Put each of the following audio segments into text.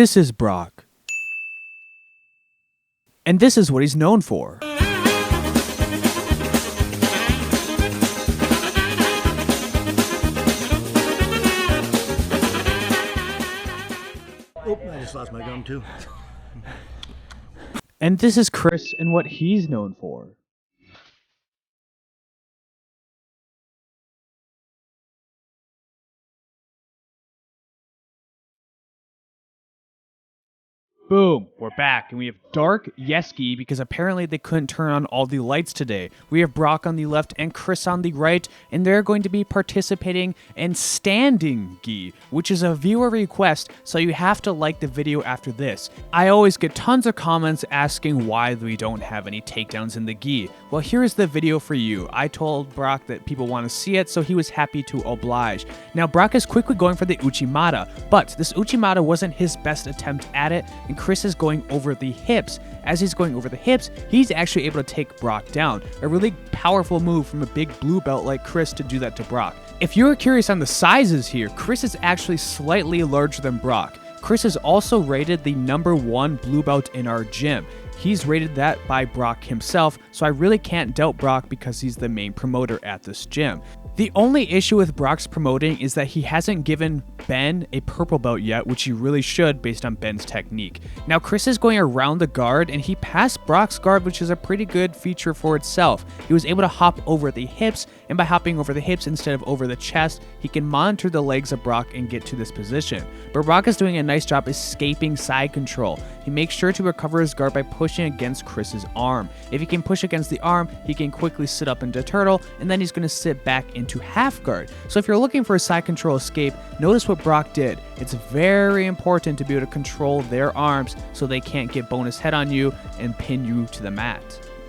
This is Brock. And this is what he's known for. Oh, I just lost my gum too. And this is Chris and what he's known for. Boom, we're back, and we have Dark Yeski because apparently they couldn't turn on all the lights today. We have Brock on the left and Chris on the right, and they're going to be participating in Standing Gi, which is a viewer request, so you have to like the video after this. I always get tons of comments asking why we don't have any takedowns in the Gi. Well, here's the video for you. I told Brock that people want to see it, so he was happy to oblige. Now, Brock is quickly going for the Uchimata, but this Uchimata wasn't his best attempt at it, and Chris is going over the hips. As he's going over the hips, he's actually able to take Brock down. A really powerful move from a big blue belt like Chris to do that to Brock. If you're curious on the sizes here, Chris is actually slightly larger than Brock. Chris is also rated the #1 blue belt in our gym. He's rated that by Brock himself, so I really can't doubt Brock because he's the main promoter at this gym. The only issue with Brock's promoting is that he hasn't given Ben a purple belt yet, which he really should based on Ben's technique. Now Chris is going around the guard and he passed Brock's guard, which is a pretty good feature for itself. He was able to hop over the hips, and by hopping over the hips instead of over the chest, he can monitor the legs of Brock and get to this position. But Brock is doing a nice job escaping side control. He makes sure to recover his guard by pushing against Chris's arm. If he can push against the arm, he can quickly sit up into turtle, and then he's going to sit back into half guard. So if you're looking for a side control escape, notice what Brock did. It's very important to be able to control their arms so they can't get bonus head on you and pin you to the mat.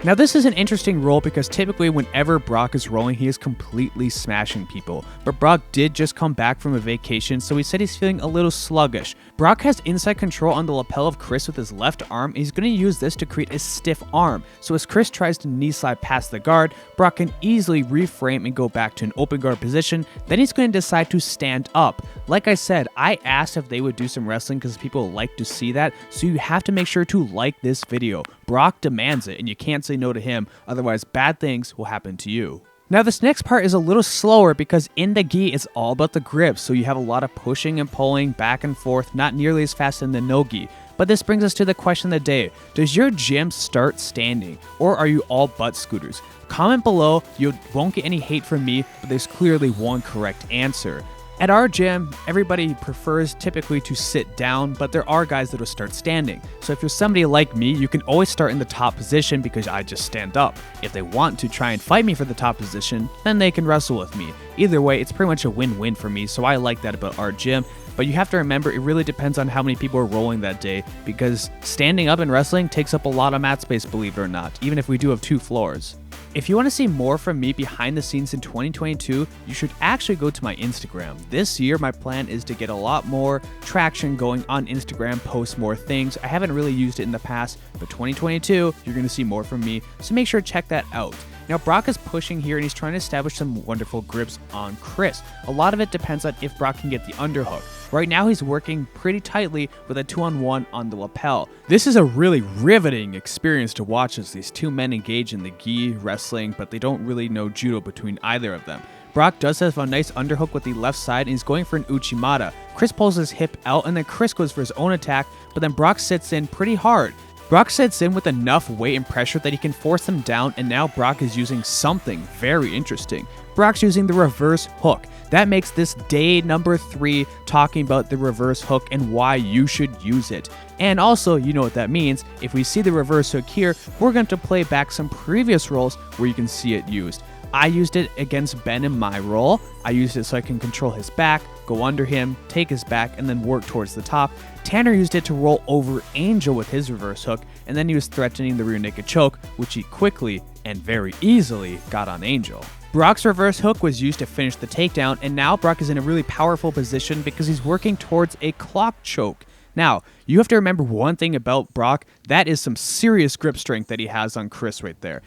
Now this is an interesting roll because typically whenever Brock is rolling, he is completely smashing people. But Brock did just come back from a vacation, so he said he's feeling a little sluggish. Brock has inside control on the lapel of Chris with his left arm, and he's going to use this to create a stiff arm. So as Chris tries to knee slide past the guard, Brock can easily reframe and go back to an open guard position. Then he's going to decide to stand up. Like I said, I asked if they would do some wrestling because people like to see that, so you have to make sure to like this video. Brock demands it, and you can't say no to him, otherwise bad things will happen to you. Now this next part is a little slower because in the gi it's all about the grip, so you have a lot of pushing and pulling back and forth, not nearly as fast in the no gi. But this brings us to the question of the day. Does your gym start standing, or are you all butt scooters? Comment below, you won't get any hate from me, but there's clearly one correct answer. At our gym, everybody prefers typically to sit down, but there are guys that will start standing. So if you're somebody like me, you can always start in the top position because I just stand up. If they want to try and fight me for the top position, then they can wrestle with me. Either way, it's pretty much a win-win for me, so I like that about our gym. But you have to remember, it really depends on how many people are rolling that day, because standing up in wrestling takes up a lot of mat space, believe it or not, even if we do have 2 floors. If you want to see more from me behind the scenes in 2022, you should actually go to my Instagram. This year, my plan is to get a lot more traction going on Instagram, post more things. I haven't really used it in the past, but 2022, you're going to see more from me, so make sure to check that out. Now, Brock is pushing here, and he's trying to establish some wonderful grips on Chris. A lot of it depends on if Brock can get the underhook. Right now, he's working pretty tightly with a 2-on-1 on the lapel. This is a really riveting experience to watch as these two men engage in the gi wrestling, but they don't really know judo between either of them. Brock does have a nice underhook with the left side, and he's going for an Uchimata. Chris pulls his hip out, and then Chris goes for his own attack, but then Brock sits in pretty hard. Brock sits in with enough weight and pressure that he can force him down, and now Brock is using something very interesting. Brock's using the reverse hook. That makes this day number 3 talking about the reverse hook and why you should use it. And also, you know what that means. If we see the reverse hook here, we're going to play back some previous rolls where you can see it used. I used it against Ben in my roll. I used it so I can control his back, go under him, take his back, and then work towards the top. Tanner used it to roll over Angel with his reverse hook, and then he was threatening the rear naked choke, which he quickly and very easily got on Angel. Brock's reverse hook was used to finish the takedown, and now Brock is in a really powerful position because he's working towards a clock choke. Now, you have to remember one thing about Brock, that is some serious grip strength that he has on Chris right there.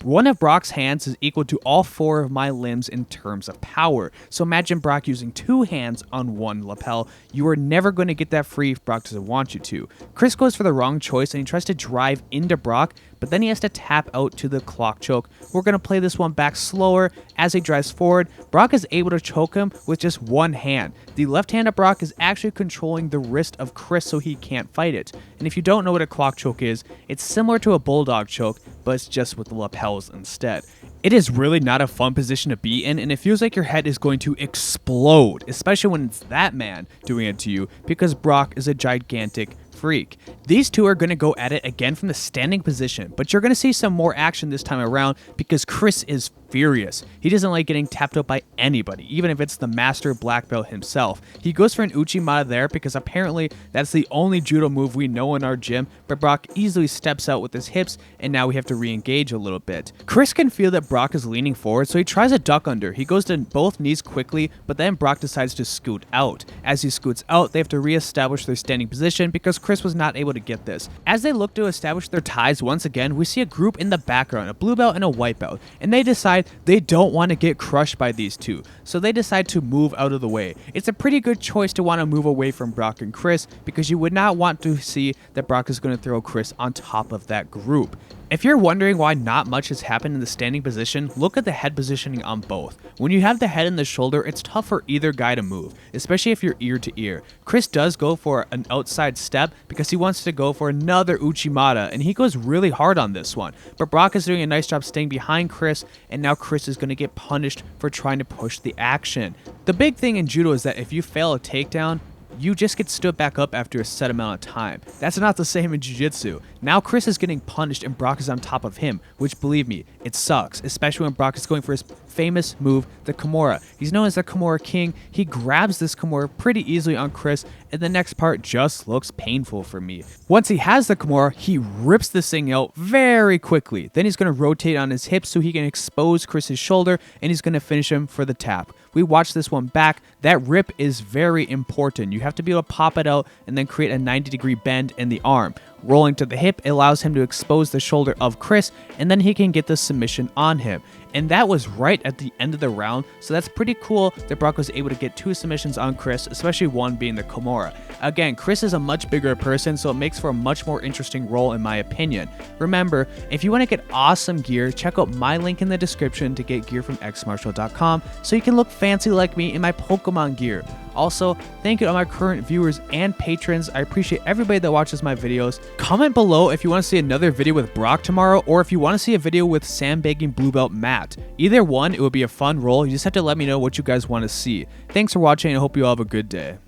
One of Brock's hands is equal to all 4 of my limbs in terms of power. So imagine Brock using 2 hands on one lapel. You are never going to get that free if Brock doesn't want you to. Chris goes for the wrong choice and he tries to drive into Brock, but then he has to tap out to the clock choke. We're going to play this one back slower. As he drives forward, Brock is able to choke him with just one hand. The left hand of Brock is actually controlling the wrist of Chris so he can't fight it. And if you don't know what a clock choke is, it's similar to a bulldog choke, but it's just with the lapels instead. It is really not a fun position to be in, and it feels like your head is going to explode, especially when it's that man doing it to you, because Brock is a gigantic freak. These two are going to go at it again from the standing position, but you're going to see some more action this time around because Chris is furious. He doesn't like getting tapped out by anybody, even if it's the master black belt himself. He goes for an Uchimata there because apparently that's the only judo move we know in our gym, but Brock easily steps out with his hips, and now we have to re-engage a little bit. Chris can feel that Brock is leaning forward, so he tries a duck under. He goes to both knees quickly, but then Brock decides to scoot out. As he scoots out, they have to re-establish their standing position because Chris was not able to get this. As they look to establish their ties once again, we see a group in the background, a blue belt and a white belt, and they decide they don't want to get crushed by these two, so they decide to move out of the way. It's a pretty good choice to want to move away from Brock and Chris because you would not want to see that Brock is going to throw Chris on top of that group. If you're wondering why not much has happened in the standing position, look at the head positioning on both. When you have the head and the shoulder, it's tough for either guy to move, especially if you're ear to ear. Chris does go for an outside step because he wants to go for another Uchimata, and he goes really hard on this one. But Brock is doing a nice job staying behind Chris, and now Chris is going to get punished for trying to push the action. The big thing in judo is that if you fail a takedown, you just get stood back up after a set amount of time. That's not the same in Jiu-Jitsu. Now Chris is getting punished and Brock is on top of him, which, believe me, it sucks, especially when Brock is going for his famous move, the Kimura. He's known as the Kimura King. He grabs this Kimura pretty easily on Chris, and the next part just looks painful for me. Once he has the Kimura, he rips this thing out very quickly. Then he's going to rotate on his hips so he can expose Chris's shoulder, and he's going to finish him for the tap. We watch this one back. That rip is very important. You have to be able to pop it out and then create a 90-degree bend in the arm. Rolling to the hip allows him to expose the shoulder of Chris, and then he can get the submission on him. And that was right at the end of the round, so that's pretty cool that Brock was able to get 2 submissions on Chris, especially one being the Kimura. Again, Chris is a much bigger person, so it makes for a much more interesting role in my opinion. Remember, if you want to get awesome gear, check out my link in the description to get gear from xmartial.com so you can look fancy like me in my Pokemon gear. Also, thank you to all my current viewers and patrons. I appreciate everybody that watches my videos. Comment below if you want to see another video with Brock tomorrow, or if you want to see a video with sandbagging blue belt Matt. Either one, it would be a fun role. You just have to let me know what you guys want to see. Thanks for watching, and I hope you all have a good day.